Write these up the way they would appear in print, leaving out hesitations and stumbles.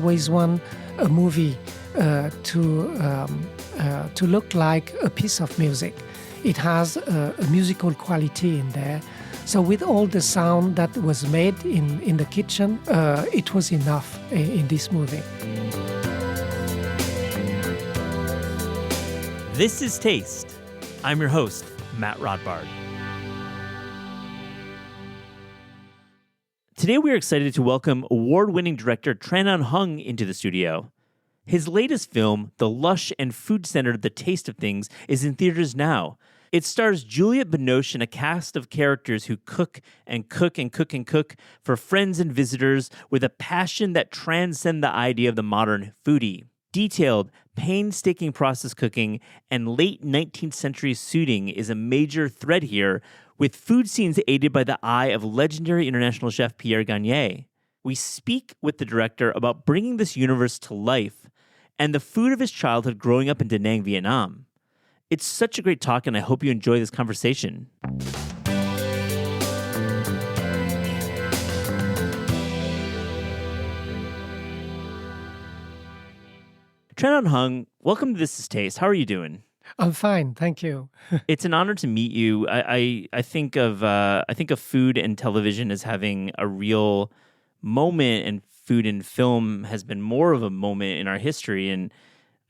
always want a movie to look like a piece of music. It has a musical quality in there. So with all the sound that was made in the kitchen, it was enough in this movie. This is Taste. I'm your host, Matt Rodbard. Today we are excited to welcome award-winning director Trần Hùng into the studio. His latest film, the lush and food-centered The Taste of Things, is in theaters now. It stars Juliette Binoche and a cast of characters who cook and cook and cook and cook for friends and visitors with a passion that transcends the idea of the modern foodie. Detailed, painstaking process cooking and late 19th century suiting is a major thread here, with food scenes aided by the eye of legendary international chef Pierre Gagné. We speak with the director about bringing this universe to life and the food of his childhood growing up in Da Nang, Vietnam. It's such a great talk, and I hope you enjoy this conversation. Trần Hùng, welcome to This Is Taste. How are you doing? I'm fine, thank you. It's an honor to meet you. I think of food and television as having a real moment, and food and film has been more of a moment in our history. And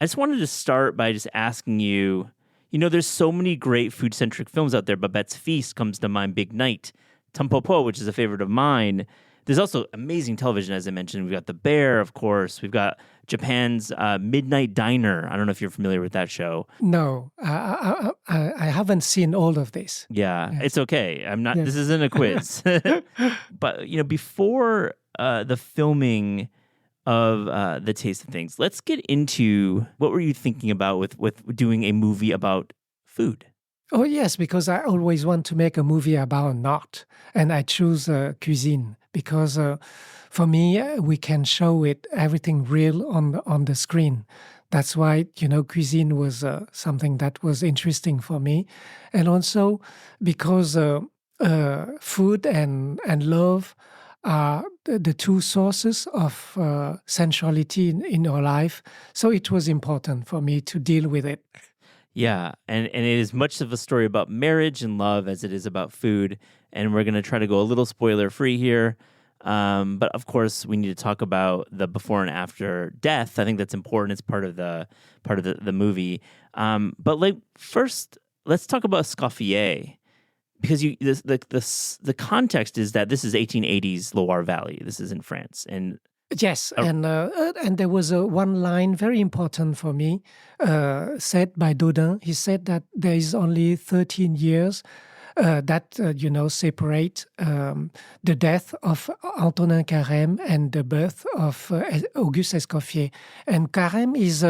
I just wanted to start by just asking you, there's so many great food-centric films out there. Babette's Feast comes to mind, Big Night, Tampopo, which is a favorite of mine. There's also amazing television, as I mentioned. We've got The Bear, of course. We've got Japan's Midnight Diner. I don't know if you're familiar with that show. No, I haven't seen all of this. Yeah, Yes. It's okay. I'm not. Yes. This isn't a quiz. But before the filming of The Taste of Things, let's get into what were you thinking about with doing a movie about food? Oh, yes, because I always want to make a movie about an art, and I choose cuisine because for me, we can show everything real on the screen. That's why, cuisine was something that was interesting for me. And also because food and love are the two sources of sensuality in our life. So it was important for me to deal with it. Yeah, and it is much of a story about marriage and love as it is about food. And we're going to try to go a little spoiler-free here. But of course, we need to talk about the before and after death. I think that's important. It's part of the movie. But first, let's talk about Escoffier, because the context is that this is 1880s Loire Valley. This is in France, and yes, and there was one line very important for me, said by Dodin. He said that there is only 13 years that separate the death of Antonin Carême and the birth of Auguste Escoffier. And Carême is,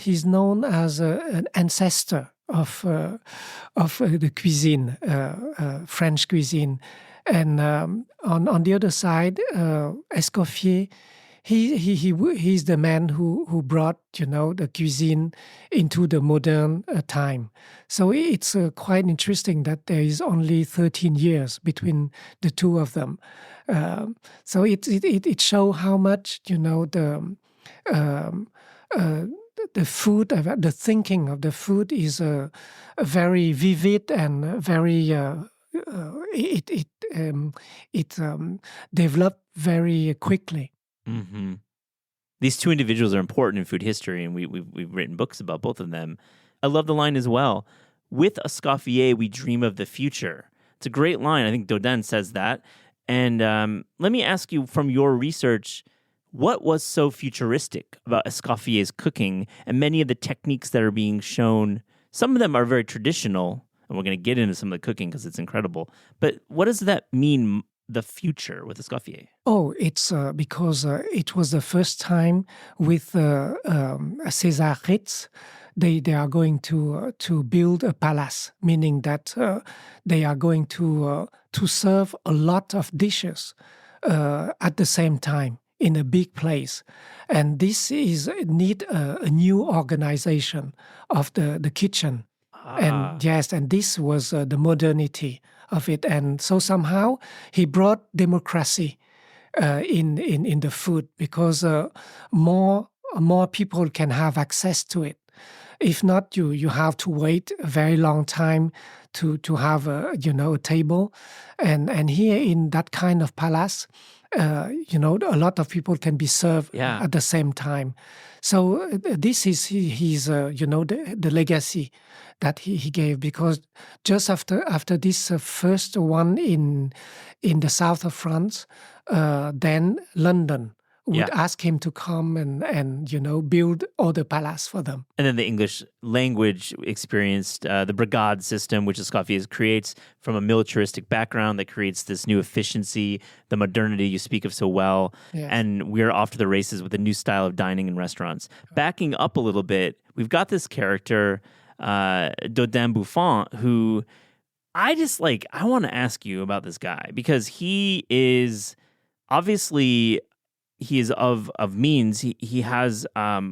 he's known as an ancestor of the cuisine, French cuisine. And on the other side, Escoffier, he's the man who brought the cuisine into the modern time. So it's quite interesting that there is only 13 years between the two of them. So it shows how much the food, the thinking of the food is a very vivid and very. It developed very quickly. Mm-hmm. These two individuals are important in food history, and we've written books about both of them. I love the line as well. With Escoffier, we dream of the future. It's a great line. I think Dodin says that. And let me ask you, from your research, what was so futuristic about Escoffier's cooking and many of the techniques that are being shown? Some of them are very traditional, and we're going to get into some of the cooking because it's incredible. But what does that mean, the future with Escoffier? Oh, it's because it was the first time with César Ritz. They are going to build a palace, meaning that they are going to serve a lot of dishes at the same time in a big place. And this need a new organization of the kitchen. And yes, and this was the modernity of it. And so somehow he brought democracy in the food, because more people can have access to it. If not, you have to wait a very long time to have a table, and here in that kind of palace, a lot of people can be served at the same time. So this is his the legacy that he gave, because just after this first one in the south of France, then London would ask him to come and build other palace for them. And then the English language experienced the brigade system, which Escoffier creates from a militaristic background that creates this new efficiency, the modernity you speak of so well. Yes. And we're off to the races with a new style of dining in restaurants. Backing up a little bit, we've got this character, Dodin Buffon, who I want to ask you about this guy, because he is obviously... He is of means. He has a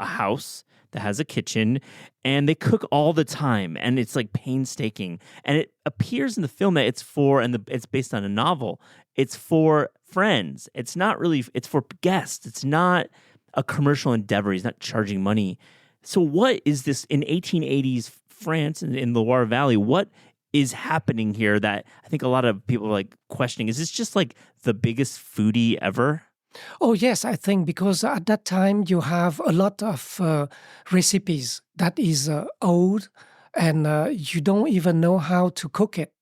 house that has a kitchen, and they cook all the time, and it's like painstaking. And it appears in the film that it's based on a novel. It's for friends. It's not really. It's for guests. It's not a commercial endeavor. He's not charging money. So what is this in 1880s France in the Loire Valley? What is happening here that I think a lot of people are like questioning? Is this just like the biggest foodie ever? Oh, yes, I think because at that time you have a lot of recipes that is old, and you don't even know how to cook it.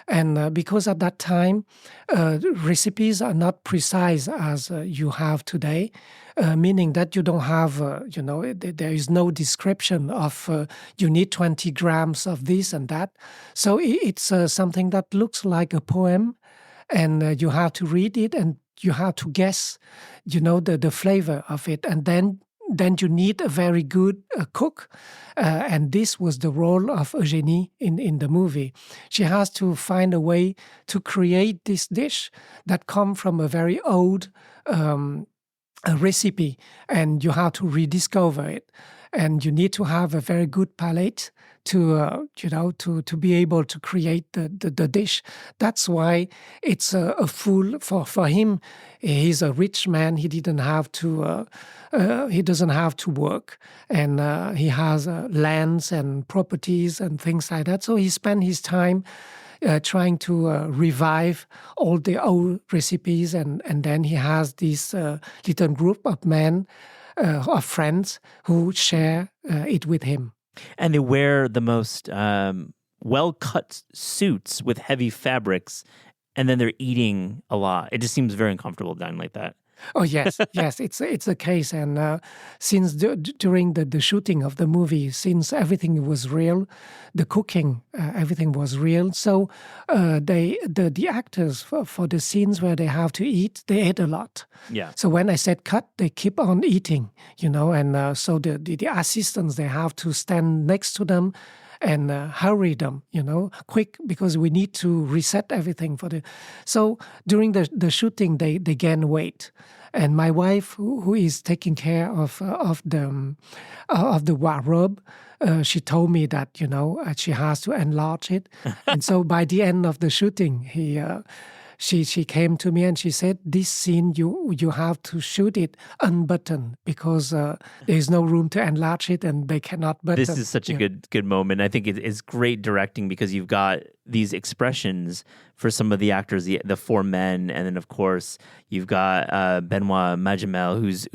And because at that time, recipes are not precise as you have today, meaning that you don't have, there is no description of you need 20 grams of this and that. So it's something that looks like a poem, and you have to read it, and you have to guess, the flavor of it. And then you need a very good cook. And this was the role of Eugénie in the movie. She has to find a way to create this dish that comes from a very old recipe, and you have to rediscover it. And you need to have a very good palate to be able to create the dish. That's why it's a full for him. He's a rich man. He didn't have to. He doesn't have to work, and he has lands and properties and things like that. So he spent his time trying to revive all the old recipes, and then he has this little group of men. Of friends who share it with him. And they wear the most well-cut suits with heavy fabrics, and then they're eating a lot. It just seems very uncomfortable dining like that. Oh, yes, yes, it's a case. And since during the shooting of the movie, since everything was real, the cooking, everything was real. So the actors, for the scenes where they have to eat, they ate a lot. Yeah. So when I said cut, they keep on eating, and so the assistants, they have to stand next to them and hurry them, quick, because we need to reset everything for the. So during the shooting, they gain weight, and my wife, who is taking care of the wardrobe, she told me that she has to enlarge it, and so by the end of the shooting, She came to me and she said, "This scene you have to shoot it unbuttoned, because there is no room to enlarge it, and they cannot button." This is such a good moment. I think it's great directing, because you've got these expressions for some of the actors, the four men, and then of course you've got Benoit Magimel, who's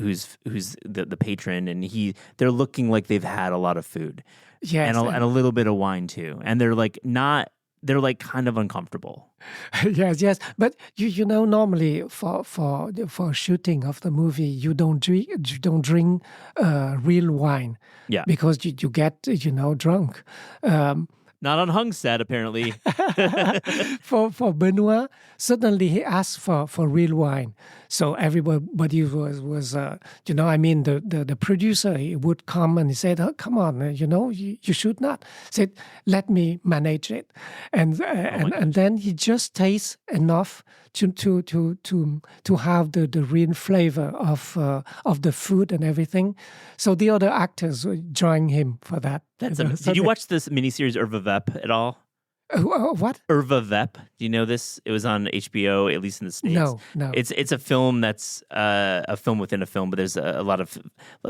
the patron, and they're looking like they've had a lot of food, yes, and a little bit of wine too, and they're like not. They're like kind of uncomfortable. Yes. But normally for shooting of the movie, you don't drink real wine. Yeah. Because you get drunk. Not on Hung's set, apparently. For Benoit, suddenly he asked for real wine. So everybody was the producer, he would come and he said, "Oh, come on, you should not." Said, "Let me manage it," and then he just tastes enough to have the real flavor of the food and everything. So the other actors joined him for that. Did you watch this miniseries Urva Vep at all? What? Urva Vep. Do you know this? It was on HBO, at least in the States. No. It's a film that's a film within a film, but there's a lot of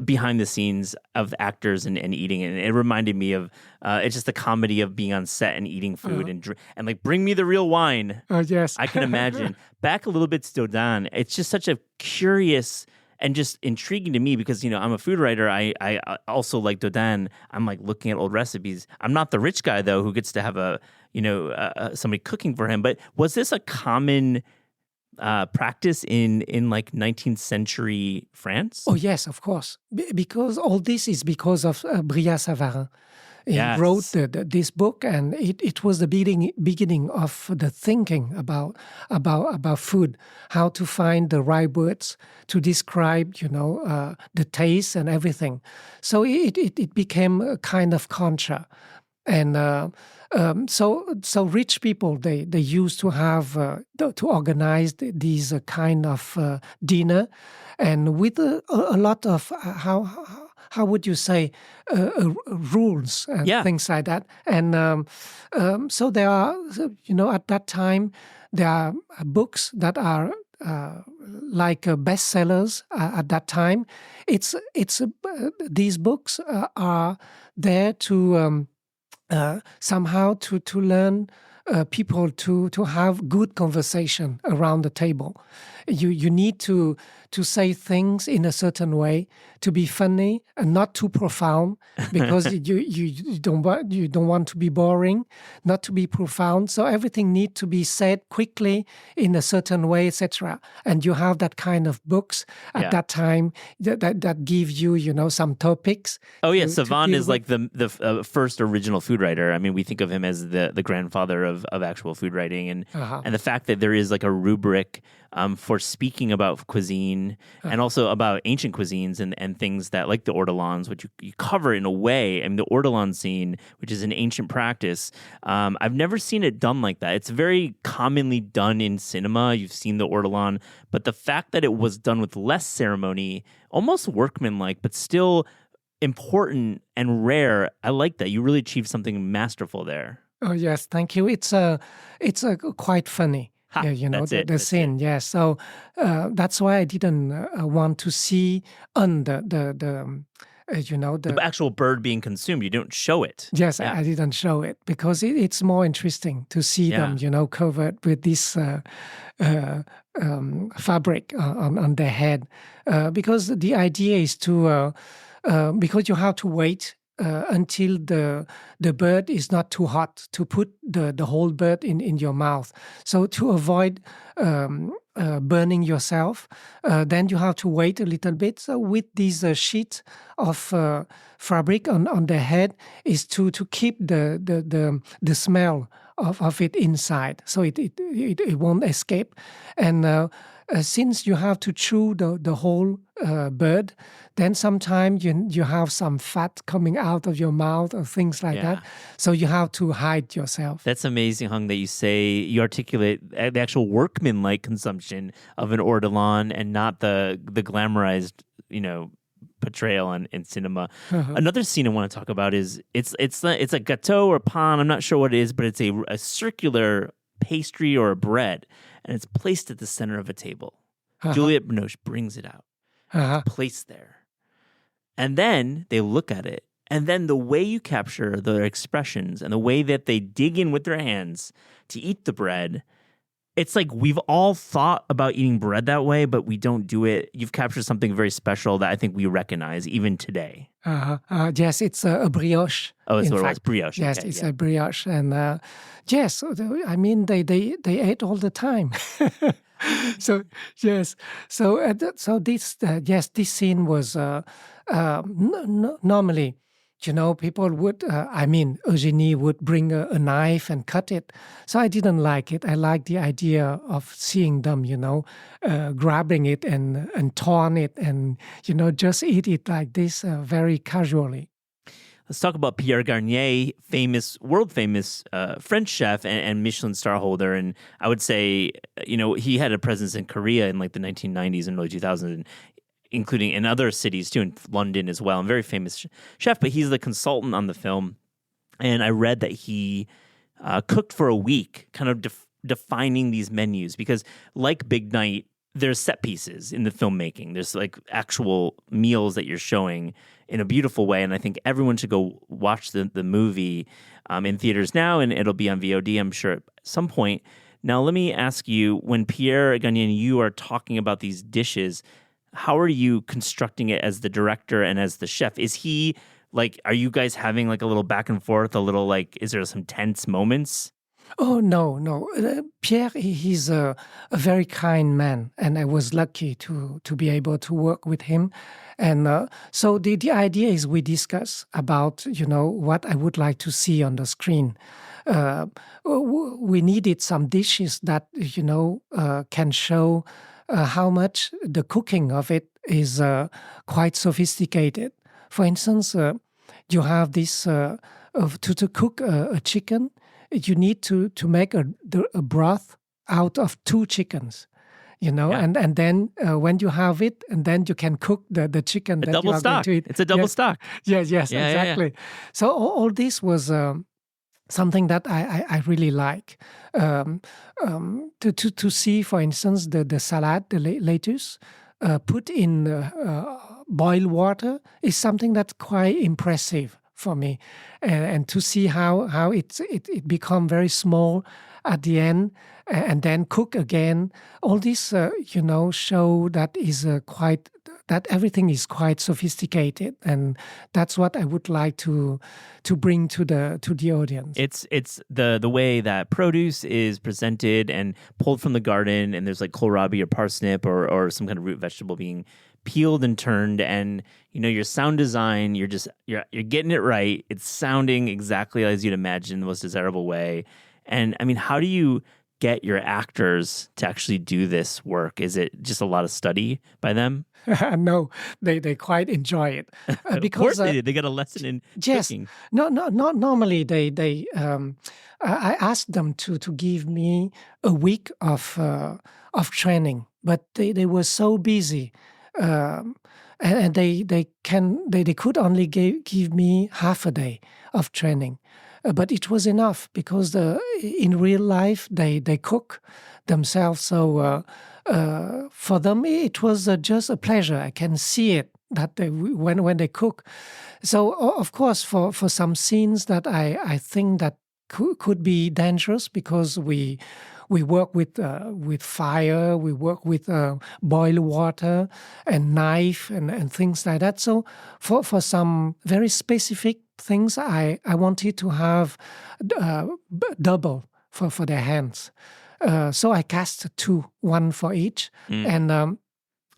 behind the scenes of actors and eating. And it reminded me of, it's just a comedy of being on set and eating food and like, bring me the real wine. Oh, yes. I can imagine. Back a little bit to Dodin, it's just such a curious and just intriguing to me because, I'm a food writer. I also like Dodin. I'm like looking at old recipes. I'm not the rich guy, though, who gets to have somebody cooking for him. But was this a common practice in like 19th century France? Oh, yes, of course. Because all this is because of Brillat-Savarin. He wrote this book, and it was the beginning of the thinking about food, how to find the right words to describe, the taste and everything. So it became a kind of culture, and so rich people they used to have to organize these kind of dinner, and with a lot of how would you say, rules and things like that. And so there are, at that time, there are books that are like bestsellers at that time. These books are there to somehow to learn people to have good conversation around the table. You need to say things in a certain way, to be funny and not too profound, because you don't want to be boring, not to be profound. So everything needs to be said quickly in a certain way, etc. And you have that kind of books at that time that give you some topics. Oh yeah, Savan is like the first original food writer. I mean, we think of him as the grandfather of actual food writing, and the fact that there is like a rubric for speaking about cuisine and also about ancient cuisines and things that, like the ortolans, which you cover in a way. I mean, the ortolan scene, which is an ancient practice, I've never seen it done like that. It's very commonly done in cinema. You've seen the ortolan, but the fact that it was done with less ceremony, almost workmanlike, but still important and rare, I like that. You really achieved something masterful there. Oh yes, thank you. It's quite funny. The scene. Yeah, so that's why I didn't want to see on the actual bird being consumed. You don't show it. Yes, I didn't show it because it's more interesting to see them, covered with this fabric on their head, because the idea is to because you have to wait until the bird is not too hot to put the whole bird in your mouth. So to avoid burning yourself, then you have to wait a little bit. So with this sheet of fabric on the head is to keep the smell of it inside, so it won't escape. And since you have to chew the whole bird, then sometimes you have some fat coming out of your mouth or things like that. So you have to hide yourself. That's amazing, Hung, that you articulate the actual workman-like consumption of an ortolan and not the glamorized, portrayal in cinema. Another scene I want to talk about is it's a gâteau or pan. I'm not sure what it is, but it's a circular pastry or a bread, and it's placed at the center of a table. Juliette Binoche brings it out. It's placed there. And then they look at it. And then the way you capture their expressions and the way that they dig in with their hands to eat the bread, it's like we've all thought about eating bread that way, but we don't do it. You've captured something very special that I think we recognize even today. Yes, it's a brioche. Oh, it's what it was, brioche. Yes, okay, it's a brioche. And yes, I mean, they ate all the time. So yes, so this this scene was normally, people would, Eugenie would bring a knife and cut it. So I didn't like it. I liked the idea of seeing them, grabbing it and torn it and, just eat it like this very casually. Let's talk about Pierre Garnier, world famous French chef and Michelin star holder. And I would say, he had a presence in Korea in like the 1990s and early 2000s, including in other cities too, in London as well. And very famous chef, but he's the consultant on the film. And I read that he cooked for a week, kind of defining these menus. Because like Big Night, there's set pieces in the filmmaking. There's like actual meals that you're showing in a beautiful way. And I think everyone should go watch the movie in theaters now, and it'll be on VOD, I'm sure, at some point. Now, let me ask you, when Pierre Gagnon and you are talking about these dishes, how are you constructing it as the director and as the chef? Is he like, are you guys having like a little back and forth, a little like, is there some tense moments? Oh, no. Pierre, he's a very kind man, and I was lucky to be able to work with him. And so the idea is we discuss about, what I would like to see on the screen. We needed some dishes that, can show how much the cooking of it is quite sophisticated. For instance, you have this, to cook a chicken, you need to make a broth out of 2 chickens, Yeah. and then when you have it, and then you can cook the chicken A that double you are going stock. to eat. It's a double Yes. stock. Yes, Yeah, yeah, yeah. exactly. So all this was something that I really like. To see, for instance, the salad, the lettuce, put in boiled water is something that's quite impressive for me, and to see how it become very small at the end, and then cook again. All this, show that is quite, that everything is quite sophisticated, and that's what I would like to bring to the audience. It's the way that produce is presented and pulled from the garden, and there's like kohlrabi or parsnip or some kind of root vegetable being peeled and turned, and your sound design, you're getting it right. It's sounding exactly as you'd imagine in the most desirable way. And I mean, how do you get your actors to actually do this work? Is it just a lot of study by them? No, they quite enjoy it Of course they did. They got a lesson in yes, cooking. not normally they I asked them to give me a week of training, but they were so busy, and they could only give me half a day of training. But it was enough because in real life they cook themselves. So for them it was just a pleasure. I can see it that when they cook. So of course for some scenes that I think that could be dangerous, because we work with fire, we work with boiled water and knife and things like that. So for some very specific things, I wanted to have double for their hands. So I cast 2, 1 for each, and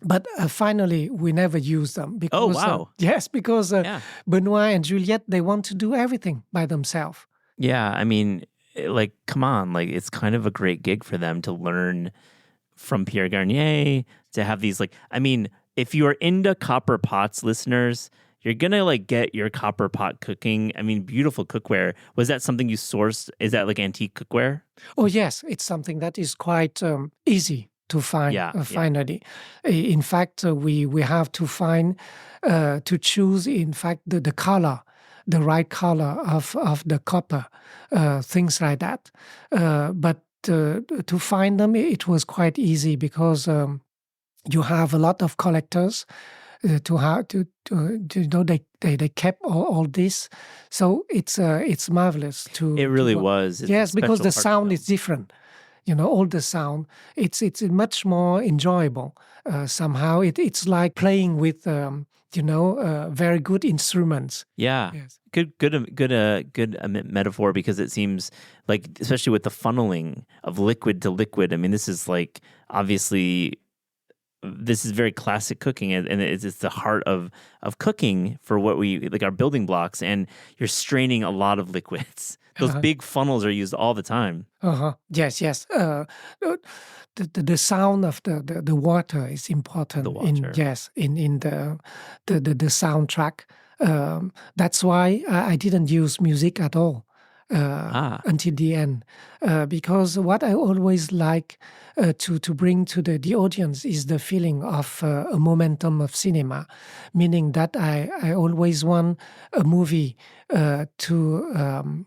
but finally we never use them because Oh, wow. yes, because Yeah. Benoit and Juliette, they want to do everything by themselves. Yeah, I mean, like, come on, like, it's kind of a great gig for them to learn from Pierre Garnier, to have these, like, I mean, if you are into copper pots, listeners, you're gonna like get your copper pot cooking. I mean, beautiful cookware. Was that something you sourced? Is that like antique cookware? Oh yes, it's something that is quite easy to find. Yeah, yeah. Finally, in fact, we have to find to choose. In fact, the color, the right color of the copper, things like that. But to find them, it was quite easy because you have a lot of collectors. They kept all this, so it's marvelous to. It really to, was. It's a yes, because special the part sound of is different. All the sound. It's much more enjoyable. Somehow it's like playing with very good instruments. Yeah. Yes. Good metaphor, because it seems like, especially with the funneling of liquid to liquid. I mean, this is like, obviously, this is very classic cooking, and it's the heart of cooking for what we like, our building blocks. And you're straining a lot of liquids. Those big funnels are used all the time. Yes. The sound of the water is important. The water. In the soundtrack. That's why I didn't use music at all until the end, because what I always like to bring to the audience is the feeling of a momentum of cinema, meaning that I always want a movie to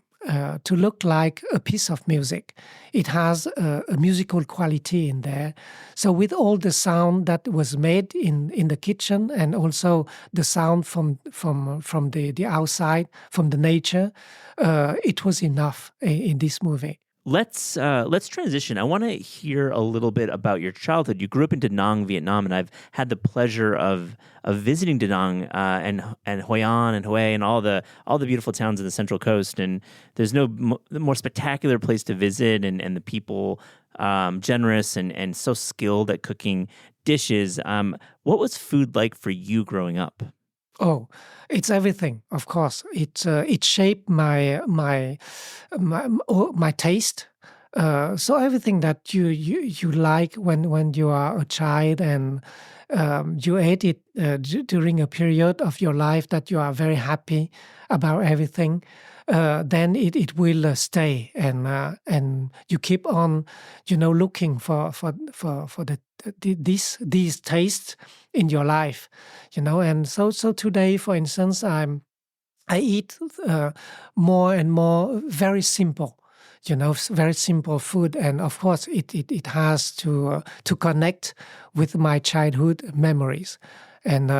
to look like a piece of music. It has a musical quality in there. So with all the sound that was made in the kitchen, and also the sound from the outside, from the nature, it was enough in this movie. Let's transition. I want to hear a little bit about your childhood. You grew up in Da Nang, Vietnam, and I've had the pleasure of visiting Da Nang and Hoi An and Hue and all the beautiful towns in the Central Coast. And there's no more spectacular place to visit, and the people generous and so skilled at cooking dishes. What was food like for you growing up? Oh, it's everything. Of course, it shaped my taste. So everything that you like when you are a child, and you ate it during a period of your life that you are very happy about everything, then it will stay, and you keep on, looking for these tastes in your life, And so today, for instance, I eat more and more very simple, very simple food, and of course it has to connect with my childhood memories, and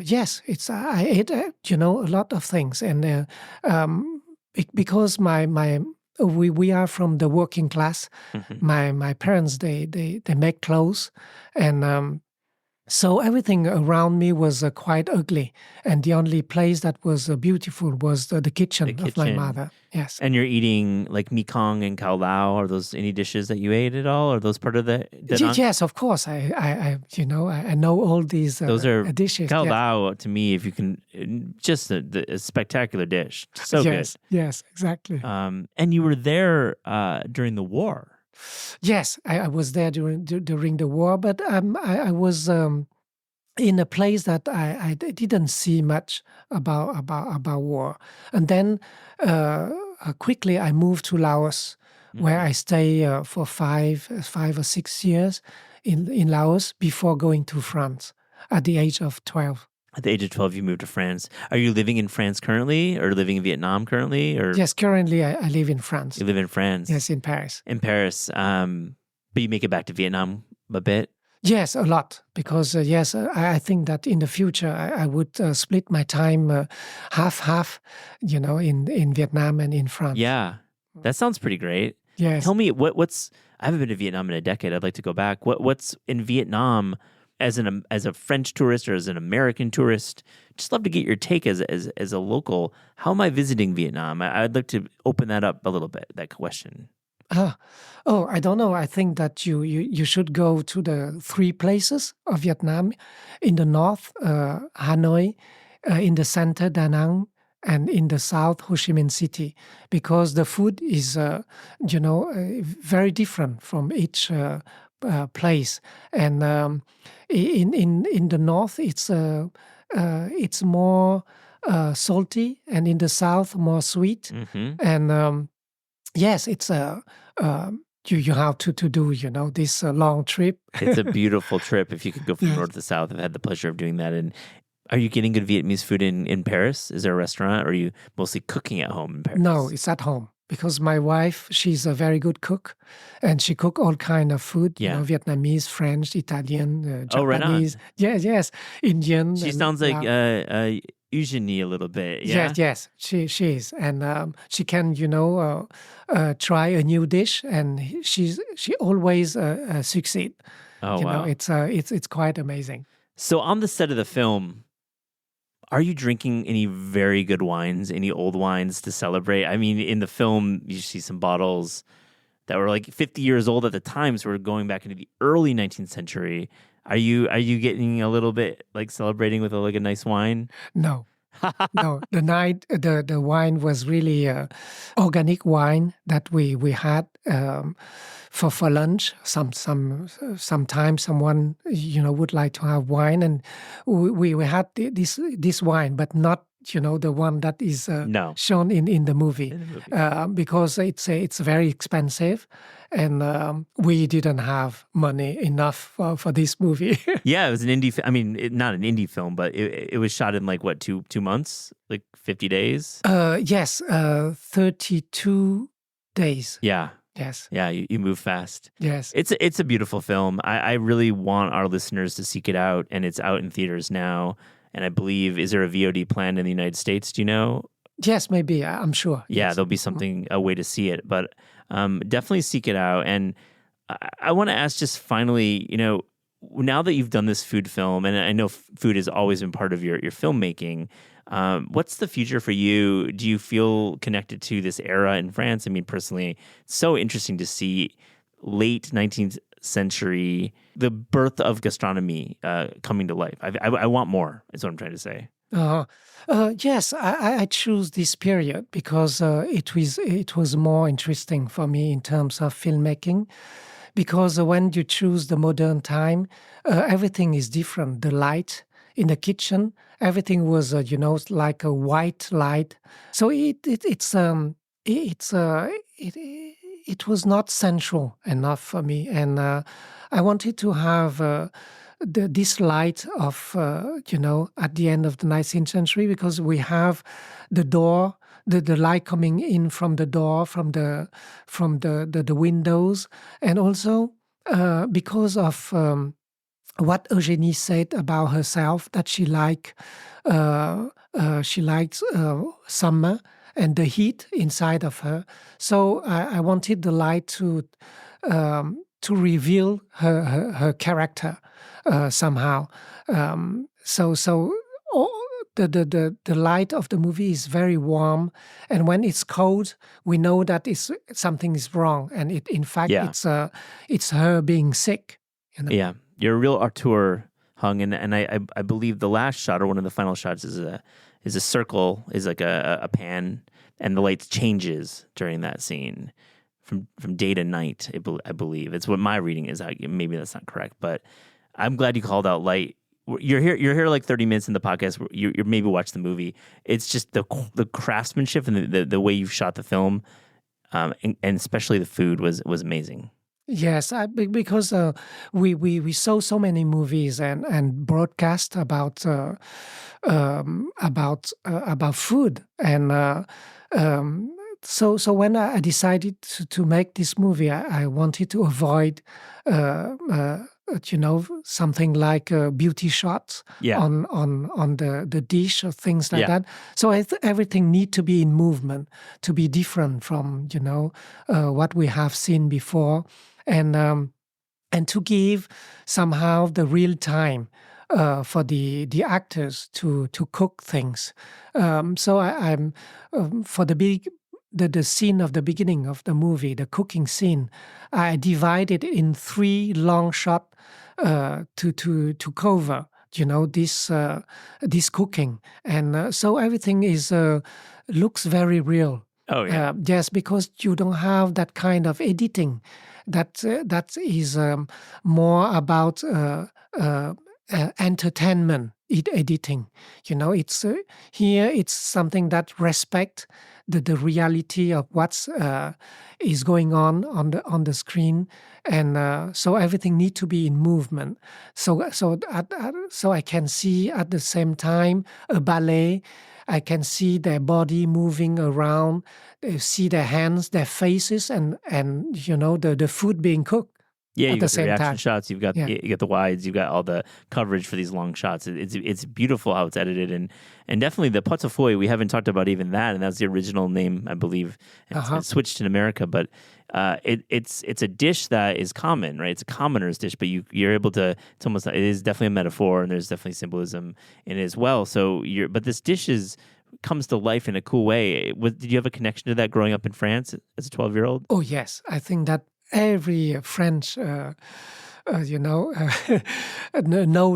yes, I ate a lot of things, and because we are from the working class. Mm-hmm. My parents, they make clothes, and so everything around me was quite ugly, and the only place that was beautiful was the kitchen of my mother. Yes. And you're eating like mi kong and kao lao. Are those any dishes that you ate at all? Are those part of the Yes, of course. I know all these those are dishes. Kao Yes. lao to me. If you can, just a spectacular dish. So Yes, good. yes, exactly. And you were there during the war. Yes, I was there during the war, but I was in a place that I didn't see much about war, and then quickly I moved to Laos, where I stay for 5 or 6 years in Laos before going to France at the age of 12. At the age of 12, you moved to France. Are you living in France currently, or living in Vietnam currently? Or Yes, currently I live in France. you live in France? Yes, in Paris. In Paris. But you make it back to Vietnam a bit? Yes, a lot, because yes, I think that in the future I would split my time half, in Vietnam and in France. Yeah, that sounds pretty great. Yes. Tell me what's. I haven't been to Vietnam in a decade. I'd like to go back. What's in Vietnam as a French tourist or as an American tourist? Just love to get your take as a local. How am I visiting Vietnam? I'd like to open that up a little bit. That question. Oh, I don't know. I think that you should go to the 3 places of Vietnam: in the north, Hanoi, in the center, Da Nang, and in the south, Ho Chi Minh City, because the food is, very different from each place. And in the north, it's more salty, and in the south, more sweet. Mm-hmm. And yes, it's you have to do this long trip. It's a beautiful trip. If you could go from Yes. north to south, I've had the pleasure of doing that. And are you getting good Vietnamese food in Paris? Is there a restaurant, or are you mostly cooking at home in Paris? No, it's at home, because my wife, she's a very good cook, and she cook all kind of food. Yeah. Vietnamese, French, Italian, Japanese. Oh, right on. Yes, Indian. She and sounds like Lao- Eugenie a little bit. Yeah. Yes, she is, and she can try a new dish, and she always succeed. Oh, wow. It's quite amazing. So on the set of the film, are you drinking any very good wines, any old wines to celebrate? I mean, in the film, you see some bottles that were like 50 years old at the time, so we're going back into the early 19th century. Are you getting a little bit like celebrating with a nice wine? No. No, the wine was really organic wine that we had for lunch. Sometimes someone would like to have wine, and we had this wine, but not the one that is No. shown in the movie, In the movie. because it's very expensive, and we didn't have money enough for this movie. Yeah, it was an indie. Not an indie film, but it was shot in like what, two months, like 50 days. Yes, 32 days. Yeah, Yes, yeah. You move fast. yes. It's a beautiful film. I really want our listeners to seek it out, and it's out in theaters now. And I believe, is there a VOD planned in the United States? Do you know? Yes, maybe. I'm sure. Yeah, Yes. there'll be something, a way to see it, but definitely seek it out. And I want to ask, just finally, now that you've done this food film, and I know food has always been part of your filmmaking, what's the future for you? Do you feel connected to this era in France? I mean, personally, it's so interesting to see late 19th century, the birth of gastronomy coming to life. I want more, is what I'm trying to say. Yes, I choose this period because it was more interesting for me in terms of filmmaking. Because when you choose the modern time, everything is different. The light in the kitchen, everything was like a white light. So it was not central enough for me, and I wanted to have this light of at the end of the 19th century, because we have the door, the light coming in from the door, from the windows, and also because of what Eugénie said about herself, that she likes summer and the heat inside of her. So I wanted the light to reveal her character somehow. The light of the movie is very warm, and when it's cold, we know that something is wrong, and in fact Yeah. it's her being sick. Yeah, you're a real auteur, Hung, and I believe the last shot, or one of the final shots, is a circle, is like a pan, and the light changes during that scene from day to night. I believe it's what my reading is. Maybe that's not correct, but I'm glad you called out light. You're here like 30 minutes in the podcast. You're maybe watch the movie. It's just the craftsmanship and the way you've shot the film, and especially the food was amazing. Yes, because we saw so many movies and broadcast about food, and so when I decided to make this movie, I wanted to avoid something like beauty shots Yeah. on the dish or things like Yeah. that. So everything need to be in movement, to be different from what we have seen before, and to give somehow the real time for the actors to cook things. So I'm for the scene of the beginning of the movie, the cooking scene, I divided in 3 long shots to cover this cooking, and so everything looks very real. Oh yeah. Yes, because you don't have that kind of editing that is more about entertainment editing. It's here. It's something that respect the reality of what's is going on the screen, and so everything need to be in movement. So I can see at the same time a ballet. I can see their body moving around, see their hands, their faces, and the food being cooked. Yeah, at you the got the same reaction time. shots. You got Yeah. the wides. You've got all the coverage for these long shots. It's beautiful how it's edited, and definitely the pot-au-feu. We haven't talked about even that, and that's the original name, I believe. And it's switched in America, but it's a dish that is common, right? It's a commoner's dish, but you're able to. It's almost, it is definitely a metaphor, and there's definitely symbolism in it as well. So but this dish comes to life in a cool way. Did you have a connection to that growing up in France as a 12-year-old? Oh yes, I think that every French know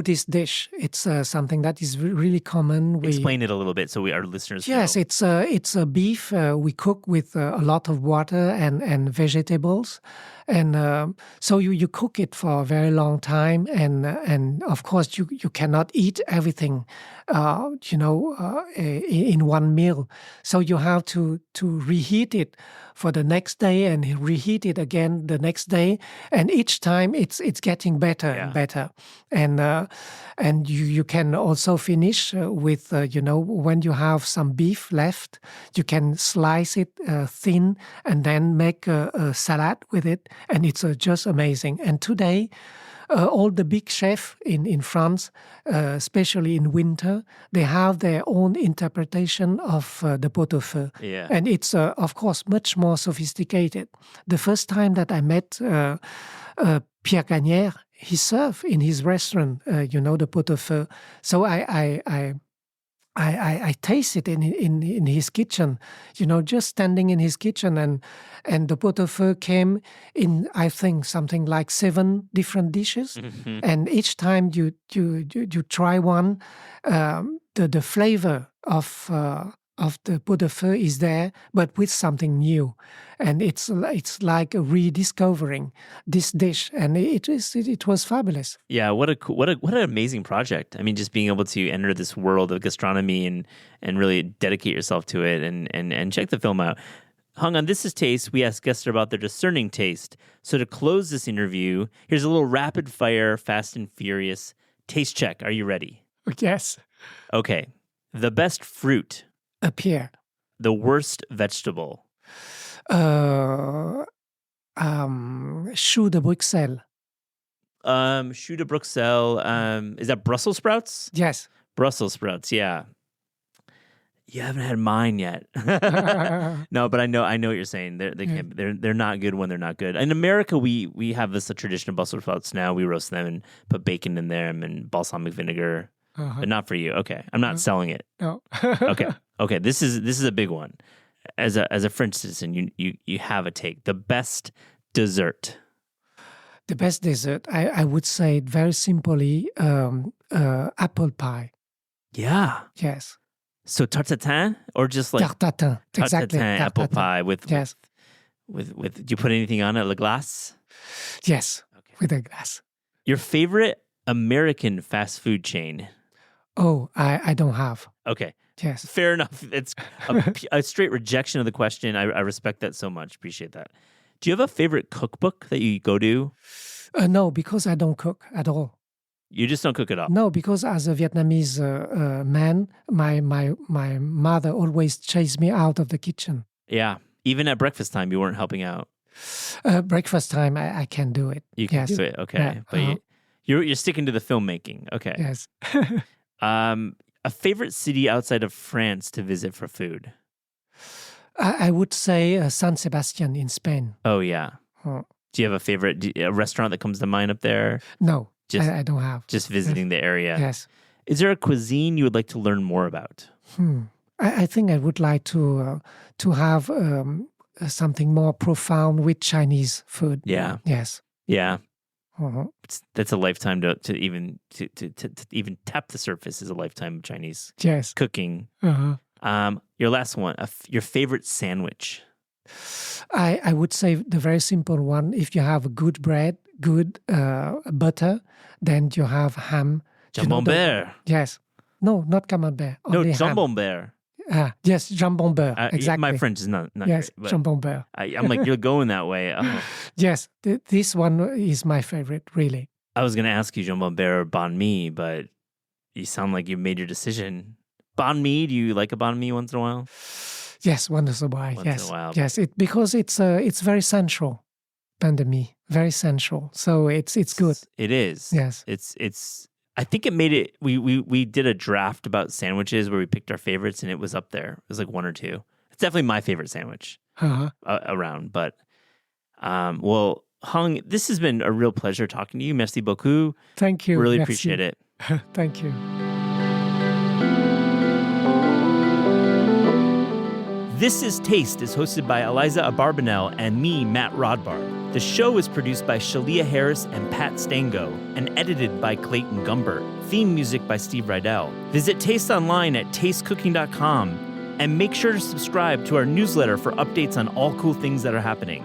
this dish. It's something that is really common. Explain it a little bit so our listeners Yes, know. it's a beef we cook with a lot of water and vegetables, and so you cook it for a very long time, and of course you cannot eat everything, in one meal. So you have to reheat it for the next day and reheat it again the next day, and each time it's getting better and better, and you can also finish with when you have some beef left, you can slice it thin and then make a salad with it, and it's just amazing. And today, all the big chefs in France, especially in winter, they have their own interpretation of the pot-au-feu. Yeah. And it's, of course, much more sophisticated. The first time that I met Pierre Gagnère, he served in his restaurant, the pot-au-feu. So I tasted in his kitchen, just standing in his kitchen, and the pot-au-feu came in, I think, something like 7 different dishes, Mm-hmm. and each time you try one, the flavor of the pot-au-feu is there, but with something new, and it's like rediscovering this dish, and it was fabulous. Yeah, what an amazing project. I mean, just being able to enter this world of gastronomy and really dedicate yourself to it and check the film out. Hung, on This Is Taste, we ask guests about their discerning taste. So to close this interview, here's a little rapid fire, fast and furious taste check. Are you ready? Yes. Okay. The best fruit. A pear. The worst vegetable. Choux de Bruxelles. Choux de Bruxelles. Is that Brussels sprouts? Yes. Brussels sprouts, yeah. You haven't had mine yet. No, but I know what you're saying. They're not good when they're not good. In America, we have this tradition of Brussels sprouts now. We roast them and put bacon in them and balsamic vinegar. But not for you. Okay, I'm not selling it. No. Okay. This is a big one. As a French citizen, you have a take. The best dessert. The best dessert, I would say it very simply, apple pie. Yeah. Yes. So tarte tatin or just like Tarte tatin. Exactly. tatin, Tarte apple tatin. pie with Yes. with do you put anything on it? La glace? Yes. Okay. With a glass. Your favorite American fast food chain? Oh, I don't have. Okay. Yes. Fair enough. It's a straight rejection of the question. I respect that so much. Appreciate that. Do you have a favorite cookbook that you go to? No, because I don't cook at all. You just don't cook at all? No, because as a Vietnamese man, my mother always chased me out of the kitchen. Yeah. Even at breakfast time, you weren't helping out. Breakfast time, I can do it. You can Yes. do it. Okay. Yeah, But you're sticking to the filmmaking. Okay. Yes. A favorite city outside of France to visit for food? I would say San Sebastian in Spain. Oh, yeah. Oh. Do you have a restaurant that comes to mind up there? No, Just- I don't have. Just visiting the area. Yes. Is there a cuisine you would like to learn more about? I think I would like to have something more profound with Chinese food. Yeah. Yes. Yeah. Uh-huh. That's a lifetime to even tap the surface is a lifetime of Chinese Yes. cooking. Uh-huh. Your last one, your favorite sandwich. I would say the very simple one. If you have good bread, good butter, then you have ham. Jambon-beurre. Yes. No, not camembert. No, only ham. jambon-beurre. Yes, jambon beurre. Exactly. My French is not Yes, great. jambon beurre. I'm like, you're going that way. Oh. Yes, this one is my favorite, really. I was going to ask you jambon-beurre or banh mi, but you sound like you made your decision. Banh mi, do you like a banh mi once in a while? Yes, once in a while. Once yes, in a while. yes. Because it's very sensual, pandemic, very sensual. So it's good. It is. Yes. It's. I think it made it. We did a draft about sandwiches where we picked our favorites, and it was up there. It was like 1 or 2. It's definitely my favorite sandwich around. But well, Hung, this has been a real pleasure talking to you. Merci beaucoup. Thank you. Really Merci. appreciate it. Thank you. This is Taste is hosted by Eliza Abarbanel and me, Matt Rodbard. The show is produced by Shalia Harris and Pat Stango and edited by Clayton Gumbert. Theme music by Steve Rydell. Visit Taste online at tastecooking.com and make sure to subscribe to our newsletter for updates on all cool things that are happening.